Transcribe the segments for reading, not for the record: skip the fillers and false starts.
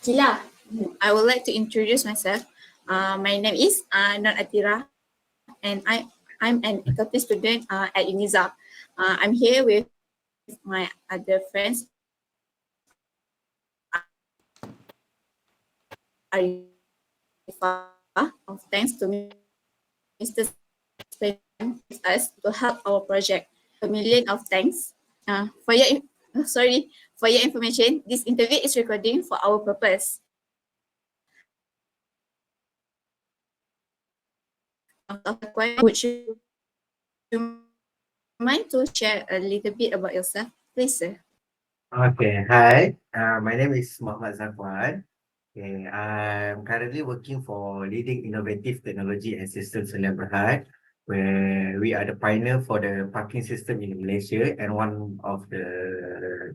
Sila, I would like to introduce myself. My name is Non Atira, and I'm an accounting student at UniSZA. I'm here with my other friends, Arifa. Of thanks to Mr. Spend with us to help our project. A million of thanks. For your information, this interview is recording for our purpose. Zakwan, would you mind to share a little bit about yourself, please, sir? Okay, hi. My name is Muhammad Zakwan. Okay, I'm currently working for leading innovative technology and systems Sdn Bhd, where we are the pioneer for the parking system in Malaysia and one of the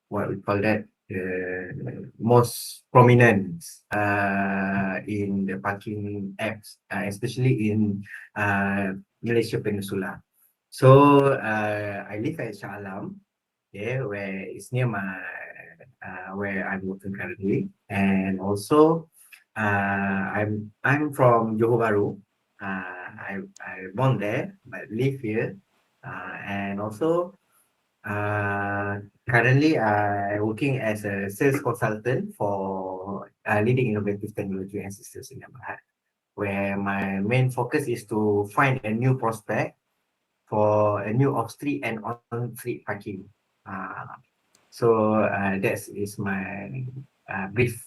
what we call that the most prominent in the parking apps, especially in Malaysia Peninsula. So I live at Shah Alam, yeah, where it's near my where I'm working currently, and also I'm from Johor Bahru. I born there but live here, and also currently I working as a sales consultant for leading innovative technology and systems in Bhd, where my main focus is to find a new prospect for a new off-street and on-street parking. Uh, so that is my brief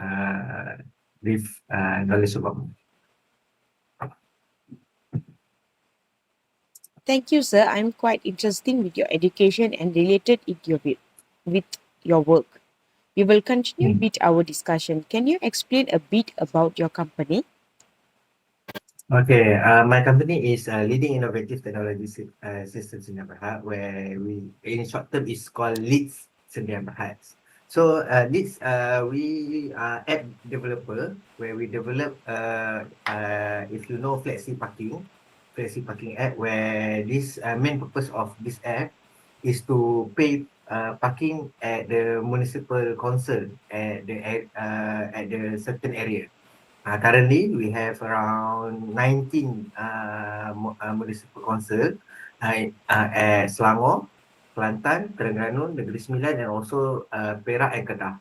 uh, knowledge about me. Thank you, sir. I'm quite interested with your education and related it with your work. We will continue Mm. with our discussion. Can you explain a bit about your company? Okay, my company is leading innovative technology systems in Bhd, where we in short term is called LiTS Sdn Bhd. So LiTS we are app developer where we develop if you know flexi parking app, where this main purpose of this app is to pay parking at the municipal council at the certain area. Currently, we have around 19 municipal council at Selangor, Kelantan, Terengganu, Negeri Sembilan, and also Perak and Kedah.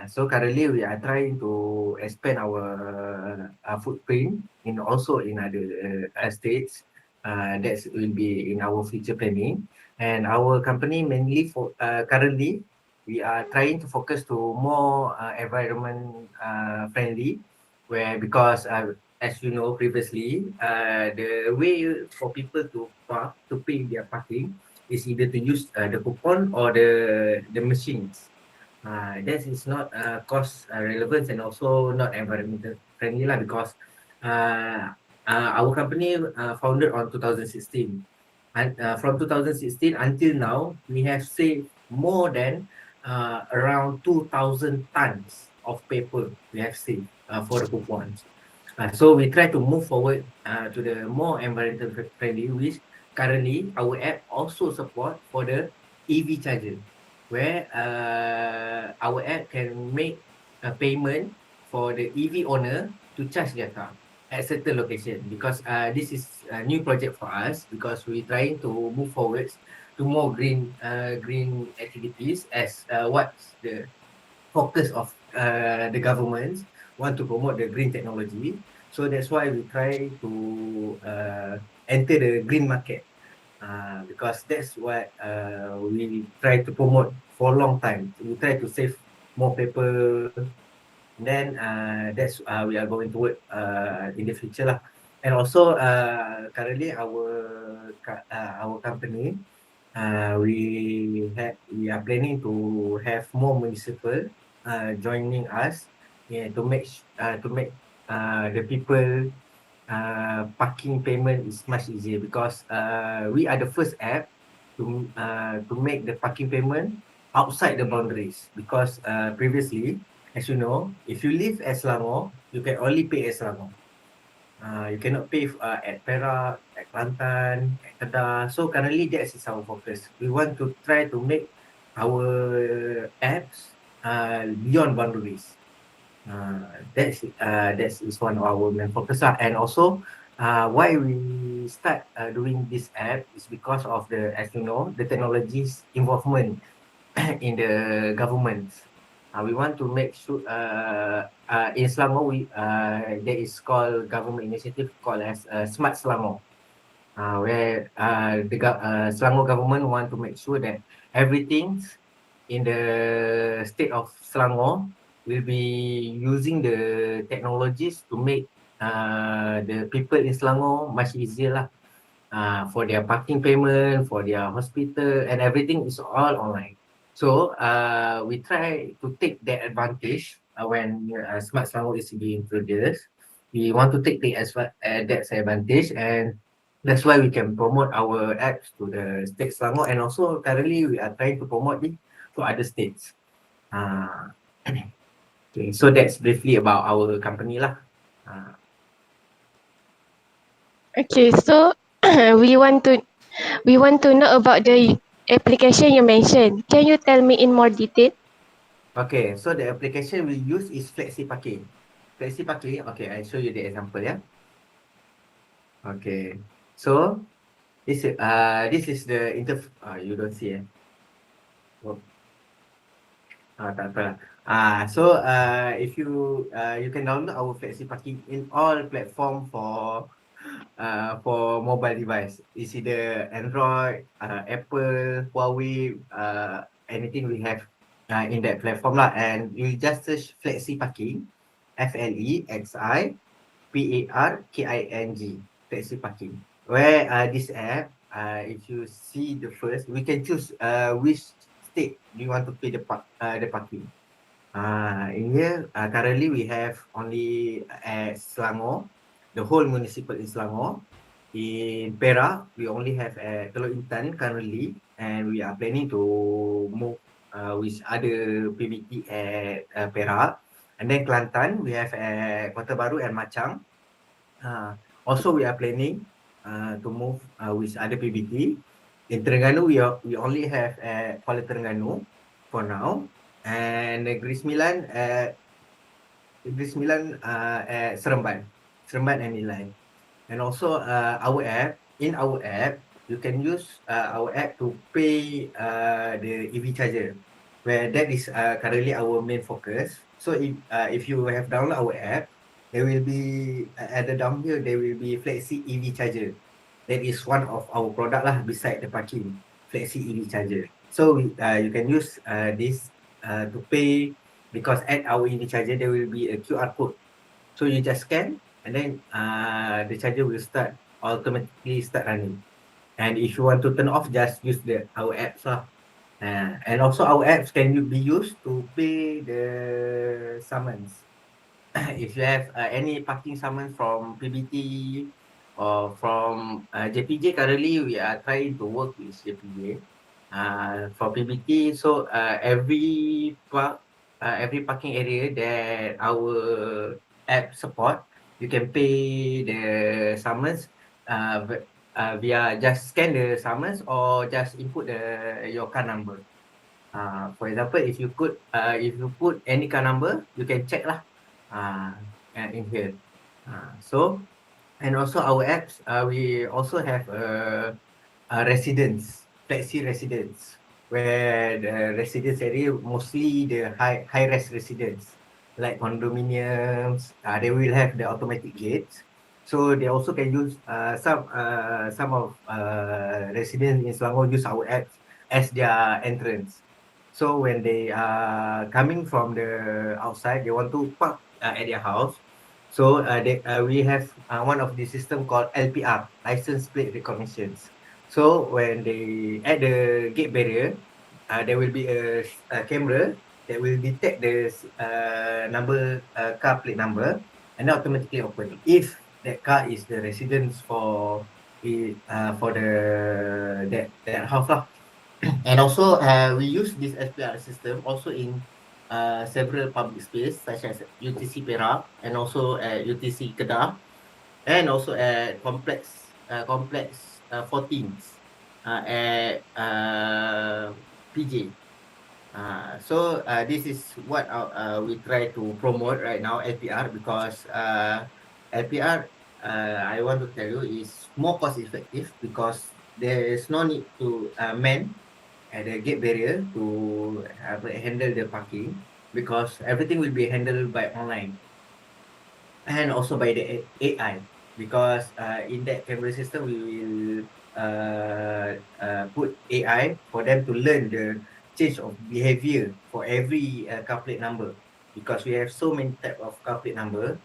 So currently, we are trying to expand our footprint in also in other states. That will be in our future planning. And our company mainly for currently, we are trying to focus to more environment friendly, where because as you know previously, the way for people to park to pay their parking is either to use the coupon or the machines. That is not cost relevant and also not environmental friendly lah, because uh, our company founded on 2016, and from 2016 until now we have saved more than around 2,000 tons of paper we have saved for the coupons. So we try to move forward to the more environmental friendly, which currently our app also support for the EV charger, where our app can make a payment for the EV owner to charge their car at certain location, because this is a new project for us, because we're trying to move forward to more green activities, as what's the focus of the government want to promote the green technology. So that's why we try to enter the green market, because that's what we try to promote for a long time. We try to save more paper, then that's we are going to work in the future lah. And also currently our company, we are planning to have more municipal joining us, yeah, to make the people parking payment is much easier, because we are the first app to make the parking payment outside the boundaries, because previously, as you know, if you live at Selangor, you can only pay at Selangor. You cannot pay at Perak, at Kelantan, at Kedah. So currently that is our focus. We want to try to make our apps beyond boundaries. That is one of our main focus lah. And also, why we start doing this app is because of the, as you know, the technologies involvement in the government. We want to make sure in Selangor there is called government initiative called as Smart Selangor, where Selangor government want to make sure that everything in the state of Selangor will be using the technologies to make the people in Selangor much easier lah. For their parking payment, for their hospital, and everything is all online. So we try to take that advantage when Smart Selangor is being introduced. We want to take that advantage, and that's why we can promote our apps to the state Selangor, and also currently we are trying to promote it to other states. Okay, so that's briefly about our company lah. Okay, so we want to know about the application you mentioned. Can you tell me in more detail? Okay, so the application we use is Flexi Parking. Flexi Parking, okay, I show you the example, yeah. Okay, so this is the you don't see, oh, tak apa lah. So if you can download our Flexi Parking in all platform for mobile device. It's either Android, Apple, Huawei, anything we have in that platform lah. And you just search Flexi Parking, FLEXI PARKING, Flexi Parking. Where this app, if you see the first, we can choose which state you want to pay the parking. In here, currently we have only at Selangor, the whole municipal in Selangor. In Perak, we only have at Teluk Intan currently, and we are planning to move with other PBT at Perak. And then Kelantan, we have at Kota Baru and Machang. Also, we are planning to move with other PBT. In Terengganu, we only have at Kuala Terengganu for now. And Negeri Sembilan at Seremban and Nilai. And also our app, you can use our app to pay the EV charger, where that is currently our main focus. So if you have downloaded our app, there will be at the down here there will be Flexi EV charger. That is one of our product lah beside the parking, Flexi EV charger. So you can use this to pay, because at our EV charger there will be a QR code. So you just scan, and then the charger will automatically start running. And if you want to turn off, just use our apps lah. And also our apps can be used to pay the summons. If you have any parking summons from PBT or from JPJ, currently we are trying to work with JPJ for PBT. So every parking area that our app support, you can pay the summons via just scan the summons or just input your car number. For example, if you put any car number, you can check lah in here. So, and also our apps, we also have flexi residence, where the residence area mostly the high res residents like condominiums. They will have the automatic gates, so they also can use some of residents in Selangor use our apps as their entrance. So when they are coming from the outside, they want to park at their house. So we have one of the system called LPR, license plate recognitions. So when they at the gate barrier, there will be a camera that will detect the car plate number, and automatically open if that car is the residence for the that house lah. And also we use this SPR system also in several public space such as UTC Perak, and also at UTC Kedah, and also at complex 14 at PJ. This is what we try to promote right now, LPR, because LPR, I want to tell you, is more cost effective because there is no need to man at the gate barrier to handle the parking, because everything will be handled by online and also by the AI, because in that camera system we will put AI for them to learn the change of behavior for every car plate number, because we have so many type of car plate number.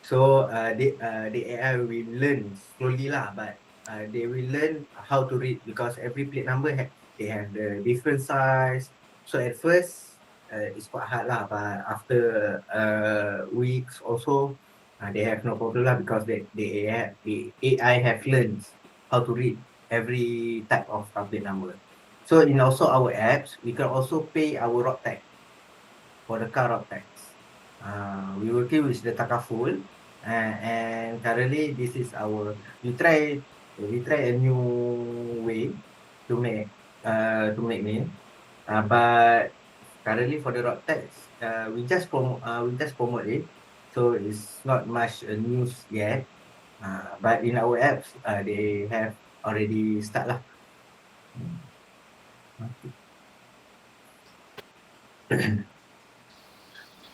So the AI will learn slowly lah, but they will learn how to read, because every plate number they have the different size. So at first it's quite hard lah, but after weeks also they have no problem lah, because the AI have learned how to read every type of public number. So in also our apps, we can also pay our road tax for the car road tax. We working with the Takaful, and currently this is our we try a new way to make me, but currently for the road tax, we just promote it, so it's not much news yet. But in our apps, they have already start lah.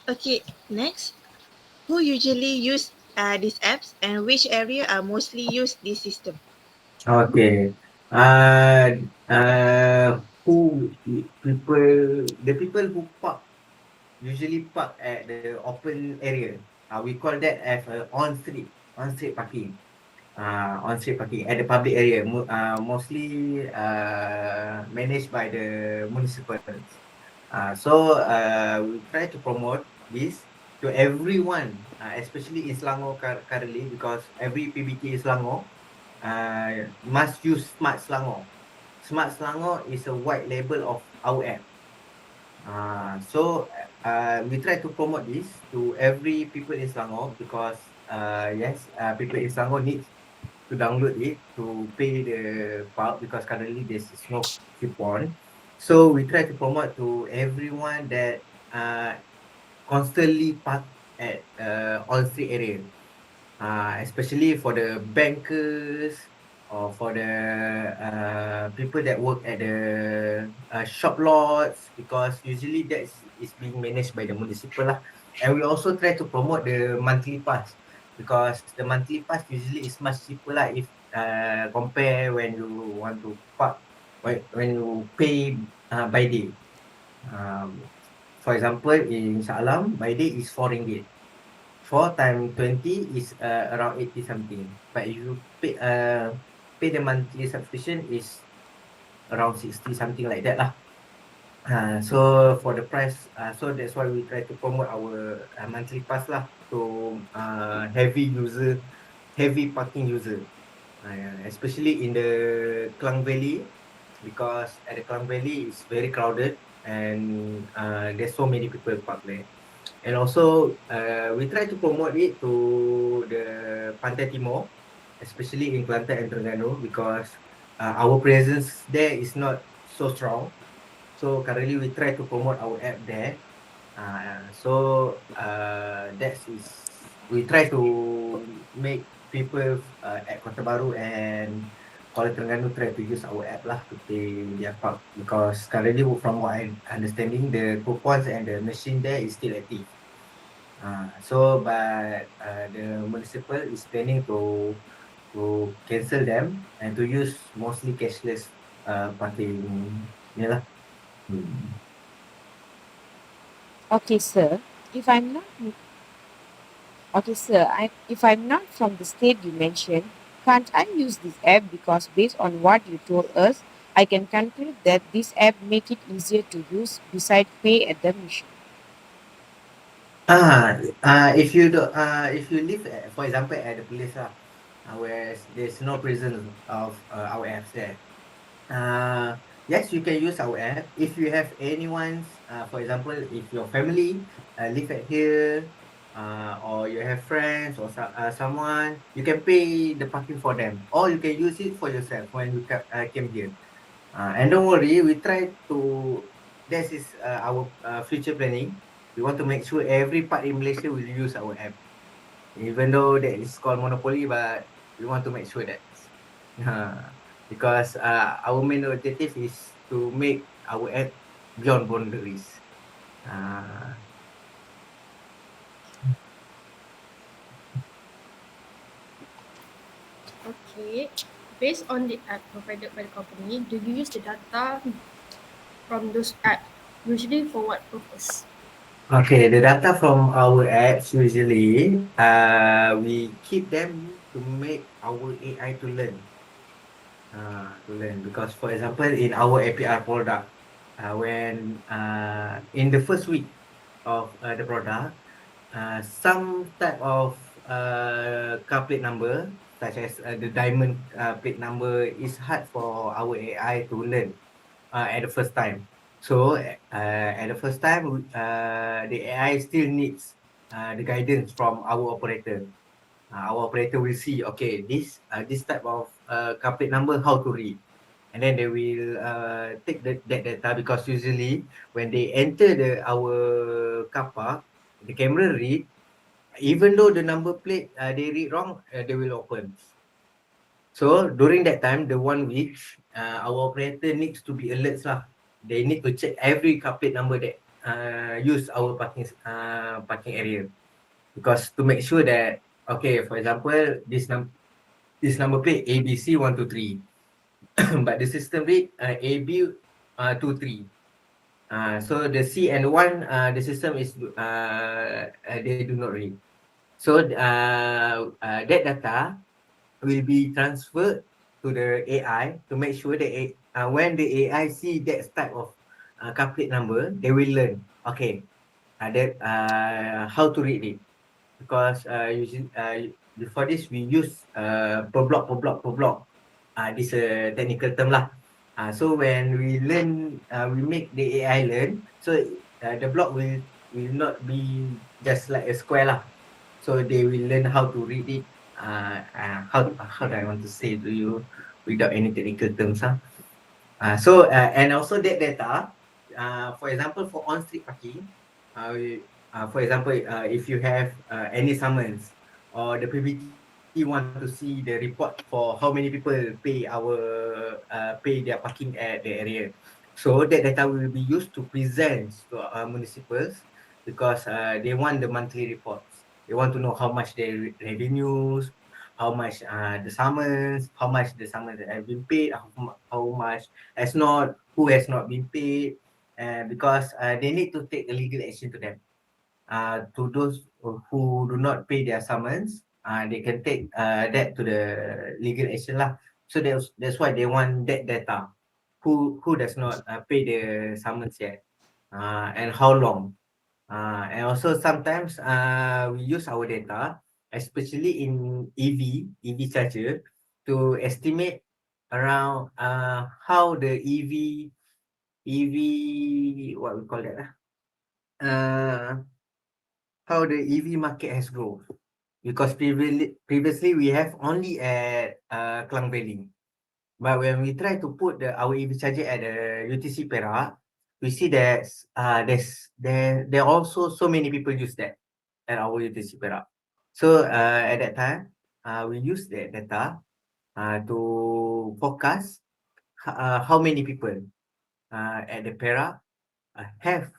Okay, next. Who usually use these apps and which area are mostly use this system? Okay. Uh, who the people who park usually park at the open area. We call that as on street parking. On-street parking at the public area, mostly managed by the municipals. We try to promote this to everyone, especially in Selangor currently, because every PBT in Selangor must use Smart Selangor. Smart Selangor is a white label of our app. We try to promote this to every people in Selangor, because yes, people in Selangor need to download it to pay the park, because currently there's no coupon. So we try to promote to everyone that constantly park at on street area, especially for the bankers or for the people that work at the shop lots, because usually is being managed by the municipal lah. And we also try to promote the monthly pass, because the monthly pass usually is much cheaper lah if compare when you want to park, when you pay by day. Um, for example, in Shah Alam, by day is RM4. 4 times 20 is around 80 something. But if you pay the monthly subscription is around 60 something like that lah. So for the price, so that's why we try to promote our monthly pass lah to heavy parking user, especially in the Klang Valley, because at the Klang Valley it's very crowded, and there's so many people park there. And also, we try to promote it to the Pantai Timur, especially in Kelantan and Terengganu, because our presence there is not so strong. So currently, we try to promote our app there. We try to make people at Kota Baru and Kuala Terengganu try to use our app lah to pay their park, because currently, from what I'm understanding, the coupons and the machine there is still active. But the municipal is planning to cancel them and to use mostly cashless parking. Yeah lah. Okay, sir. If I'm not okay, sir, if I'm not from the state you mentioned, can't I use this app? Because based on what you told us, I can conclude that this app make it easier to use beside pay at the machine. If you live, for example, at the place where there's no presence of our apps there, yes, you can use our app. If you have anyone's, for example, if your family live at here, or you have friends or someone, you can pay the parking for them, or you can use it for yourself when you came here. And don't worry, we try to that is our future planning. We want to make sure every part in Malaysia will use our app, even though that is called monopoly, but we want to make sure that because our main objective is to make our app beyond boundaries. Uh, Okay. Based on the app provided by the company, do you use the data from those apps? Usually for what purpose? okay, the data from our apps usually we keep them to make our AI to learn because for example in our APR product when in the first week of the product some type of car plate number such as the diamond plate number is hard for our AI to learn at the first time. So at the first time, the AI still needs the guidance from our operator. Our operator will see, okay, this type of car plate number, how to read. And then they will take that data because usually when they enter our car park, the camera read, even though the number plate they read wrong, they will open. So during that time, the 1 week, our operator needs to be alert lah. They need to check every car plate number that use our parking area because to make sure that okay, for example, this number plate ABC123, but the system read AB23. So the C and 1, the system is they do not read. So that data will be transferred to the AI to make sure that when the AI see that type of car plate number, they will learn. Okay, that how to read it because before this we use per block. This a technical term lah. So when we learn, we make the AI learn. So the block will not be just like a square lah. So they will learn how to read it. How do I want to say to you without any technical terms? And also that data, for example, for on-street parking, for example, if you have any summons or the PBT want to see the report for how many people pay their parking at the area, so that data will be used to present to municipals because they want the monthly reports. They want to know how much their revenues, how much how much the summons that have been paid, how much has not, who has not been paid, because they need to take a legal action to them. To those who do not pay their summons, they can take that to the legal action lah. So that's why they want that data. Who does not pay the summons yet, and how long. And also sometimes we use our data, especially in EV charger, to estimate around how the EV what we call that how the EV market has grown. Because previously we have only at Klang Valley. But when we try to put our EV charger at the UTC Perak, we see that there are also so many people use that at our UTC Perak. So at that time, we use that data to forecast how many people at the Perak have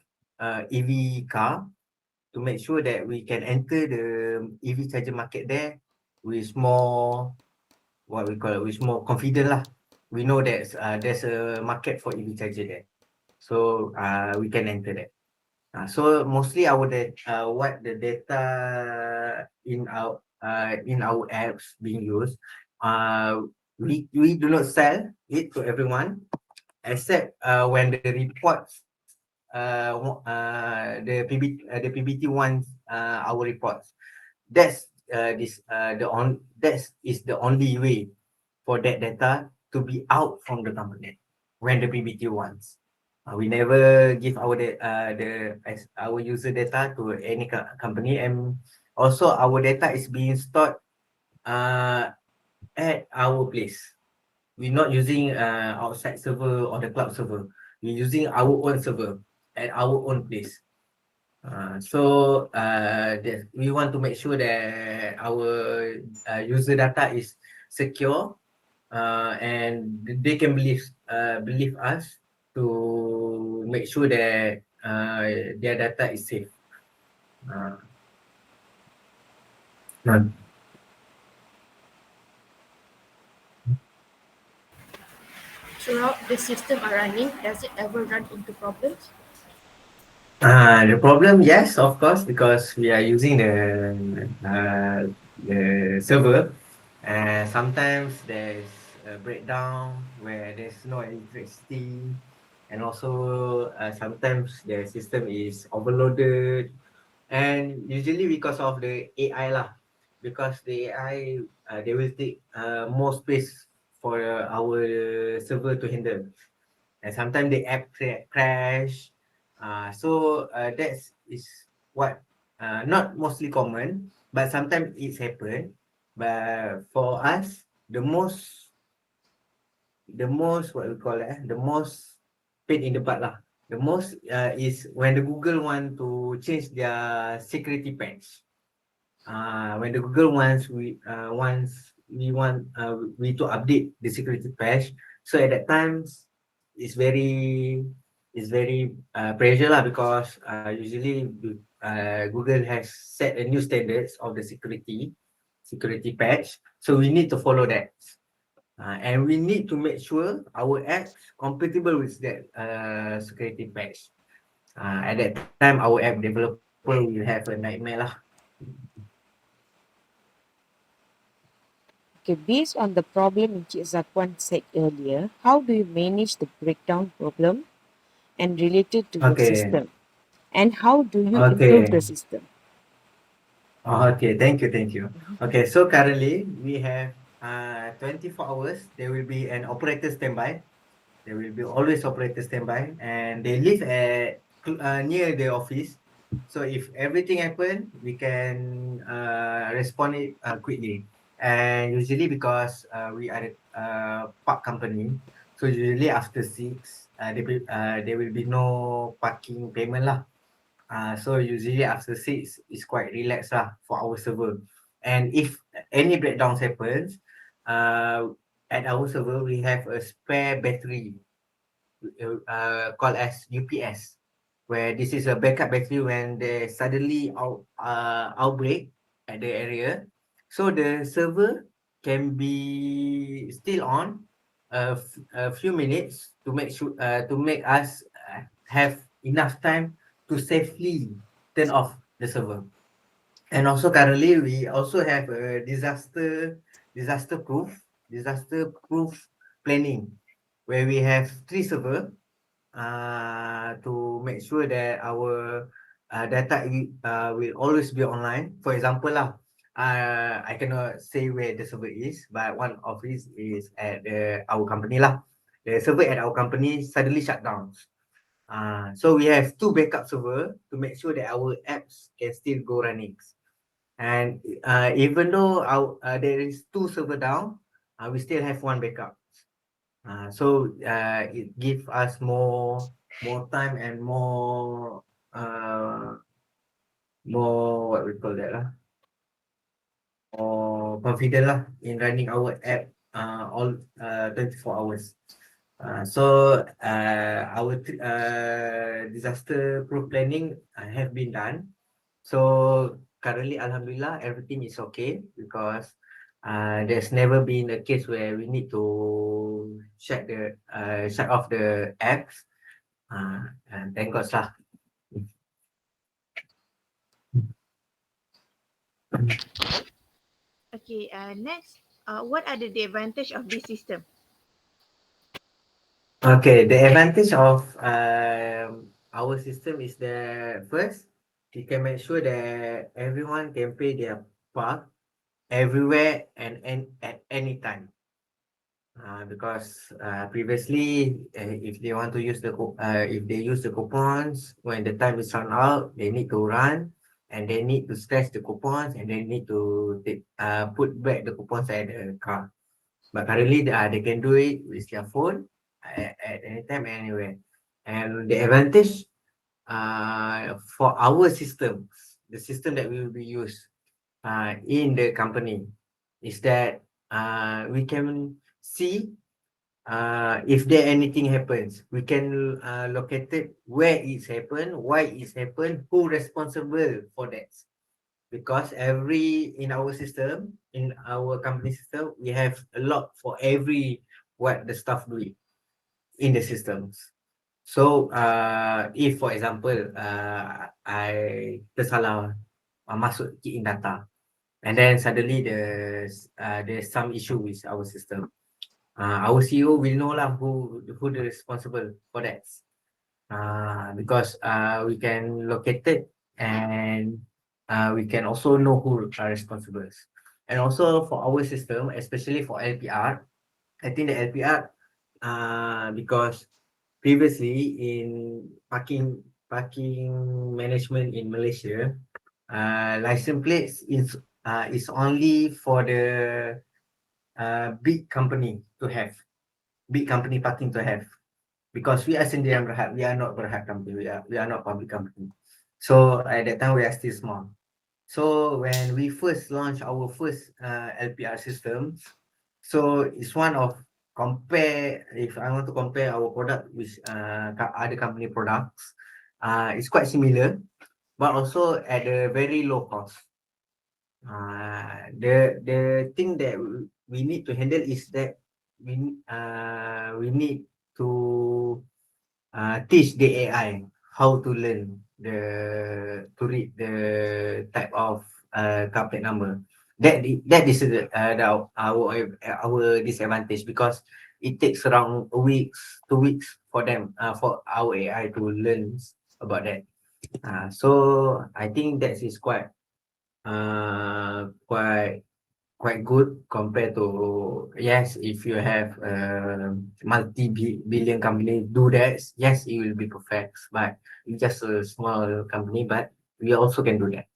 EV car to make sure that we can enter the EV charger market there with more what we call it, with more confident lah. We know that there's a market for EV charger there, so we can enter that. So mostly what the data in our apps being used, uh, we do not sell it to everyone except when the reports the PBT wants our reports. That's that is the only way for that data to be out from the company when the PBT wants. We never give our user data to any company, and also our data is being stored uh, at our place. We're not using outside server or the cloud server. we're using our own server at our own place. So we want to make sure that our user data is secure, and they can believe us to make sure that their data is safe. Uh, no. Throughout the system are running, does it ever run into problems? The problem, yes, of course, because we are using the server, and sometimes there's a breakdown where there's no electricity, and also sometimes the system is overloaded, and usually because of the AI lah, because the AI they will take more space for our server to handle, and sometimes the app crash. That's is what not mostly common, but sometimes it's happen. But for us, the most what we call it, the most pain in the butt lah. The most is when the Google want to change their security patch. When the Google wants we to update the security patch. So at that time, it's very pressure lah, because usually Google has set a new standards of the security patch. So we need to follow that. And we need to make sure our apps compatible with that security patch. At that time, our app developer will have a nightmare lah. Okay, based on the problem which Zakwan said earlier, how do you manage the breakdown problem and related to your Okay, system? And how do you improve okay. the system? Okay, thank you. Okay, so currently we have 24 hours. There will be an operator standby. There will be always operator standby, and they live near the office. So if everything happen, we can respond it quickly. And usually because we are a park company, so usually after 6, there will be no parking payment lah. So usually after 6 is quite relaxed lah for our server. And if any breakdowns happens, at our server we have a spare battery called as UPS, where this is a backup battery when there suddenly outbreak at the area. So the server can be still on a few minutes to make us have enough time to safely turn off the server. And also currently we also have a disaster proof disaster proof planning, where we have 3 server to make sure that our data will always be online. For example lah, I cannot say where the server is, but one of it is at our company lah. The server at our company suddenly shut down. So we have 2 backup server to make sure that our apps can still go running. And even though there is 2 server down, we still have 1 backup. So it gives us more time and more what we call that lah, more confident lah in running our app all 24 hours. Our disaster proof planning have been done. So currently, Alhamdulillah, everything is okay, because there's never been a case where we need to shut off the apps. And thank God lah. Okay, next, what are the advantage of this system? Okay, the advantage of our system is that first, we can make sure that everyone can pay their part everywhere and at any time. Because previously, if they want to use if they use the coupons when the time is run out, they need to run, and they need to scratch the coupons, and they need to put back the coupons at the car. But currently, they can do it with their phone at any time, anywhere. And the advantage for our system, the system that we will be used in the company, is that we can see if there anything happens, we can locate it, where it's happened, why it's happened, who responsible for that. Because in our system, in our company system, we have a log for every what the staff doing in the systems. So if for example I tersalah masuk key in data, and then suddenly there's some issue with our system, our CEO will know lah who the responsible for that. Because we can locate it, and we can also know who are responsible. And also for our system, especially for LPR, I think the LPR, because previously in parking management in Malaysia, license plates is only for the big company to have, big company parking to have, because we are Sdn Bhd, we are not Berhad company, we are not public company. So at that time we are still small. So when we first launched our first LPR system, so it's one of, compare, if I want to compare our product with other company products, it's quite similar, but also at a very low cost. The thing that we need to handle is that we need to teach the AI how to learn to read the type of car plate number. That is our disadvantage, because it takes around a week, 2 weeks for them, for our AI to learn about that. So I think that is quite quite good compared to, yes, if you have a multi-billion company do that, yes, it will be perfect, but it's just a small company, but we also can do that.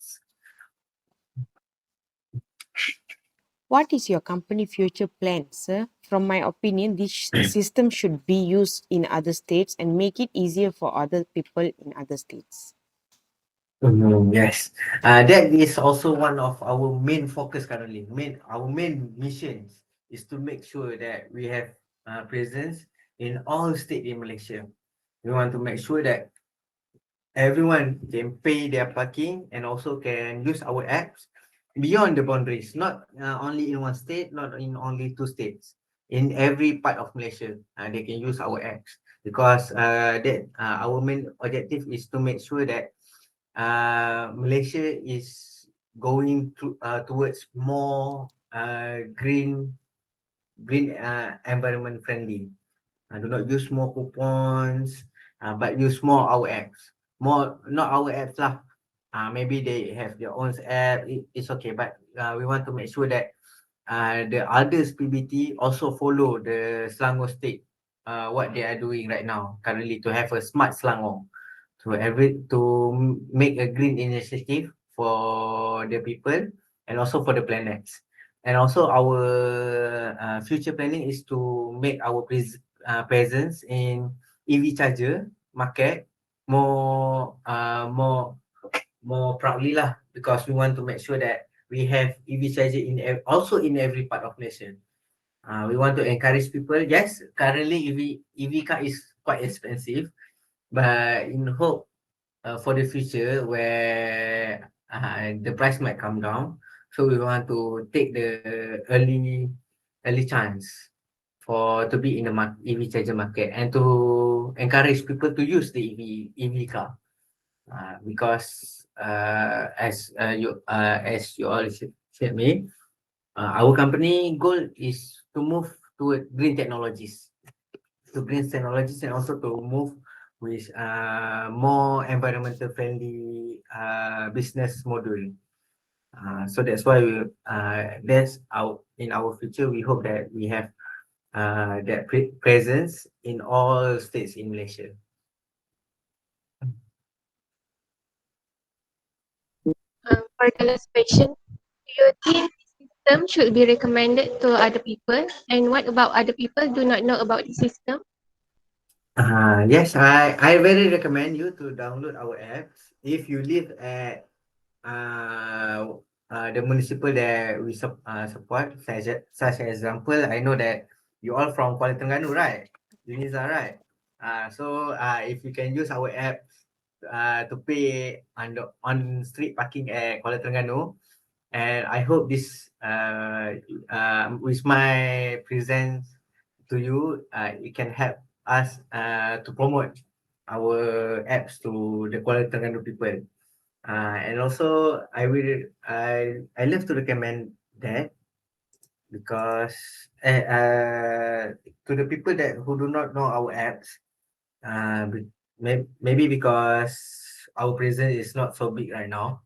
What is your company future plan, sir? From my opinion, this system should be used in other states and make it easier for other people in other states. Yes, that is also one of our main focus currently. Our main missions is to make sure that we have presence in all state in Malaysia. We want to make sure that everyone can pay their parking and also can use our apps beyond the boundaries, not only in one state, not in only two states. In every part of Malaysia, they can use our apps, because that our main objective is to make sure that Malaysia is going towards more green environment friendly. Do not use more coupons, but use more our apps. More, not our apps lah. Maybe they have their own app. It's okay, but we want to make sure that the others PBT also follow the Selangor state, what they are doing right now currently, to have a smart Selangor, to make a green initiative for the people and also for the planets. And also our future planning is to make our presence in EV charger market more proudly lah, because we want to make sure that we have EV charger also in every part of nation. We want to encourage people. Yes, currently EV car is quite expensive, but in hope for the future where the price might come down, so we want to take the early chance to be in the EV charger market, and to encourage people to use the EV car, because as you all said me, our company goal is to move to green technologies, and also to move with more environmental friendly business model. So that's why in our future, we hope that we have that presence in all states in Malaysia. For the last question, do you think this system should be recommended to other people? And what about other people do not know about the system? Yes, I very recommend you to download our apps. If you live at uh, the municipal that we support, such as example, I know that you all from Kuala Terengganu, right? UniSZA, right? If you can use our app to pay on street parking at Kuala Terengganu, and I hope this with my presence to you, it can help us to promote our apps to the Kuala Terengganu people. And also, I love to recommend that because to the people that who do not know our apps, maybe because our presence is not so big right now,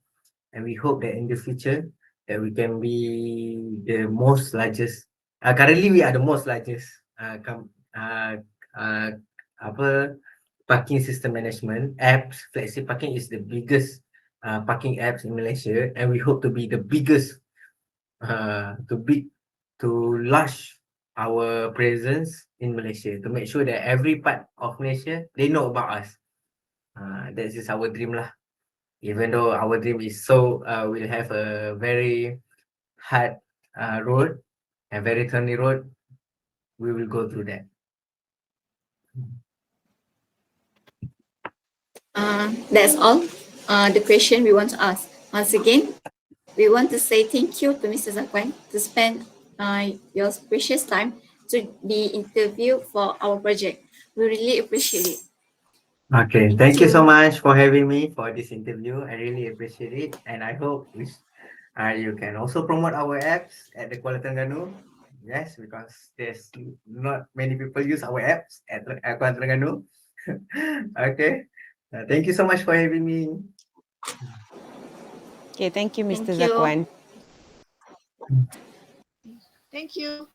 and we hope that in the future that we can be the most largest. Currently, we are the most largest uh, apa parking system management apps. Flexi Parking is the biggest parking apps in Malaysia, and we hope to be the biggest to big to large our presence in Malaysia to make sure that every part of Malaysia they know about us. That is our dream lah. Even though our dream is so we'll have a very hard road, a very thorny road, we will go through that. That's all the question we want to ask. Once again, we want to say thank you to Mr. Zakwan to spend your precious time to be interviewed for our project. We really appreciate it. Okay, Thank thank you so you. much for having me for this interview. I really appreciate it, and I hope you can also promote our apps at the Kuala Terengganu. Yes, because there's not many people use our apps at Kuala Terengganu. Okay, thank you so much for having me. Okay, thank you, Mr. Thank you. Zakwan. Thank you.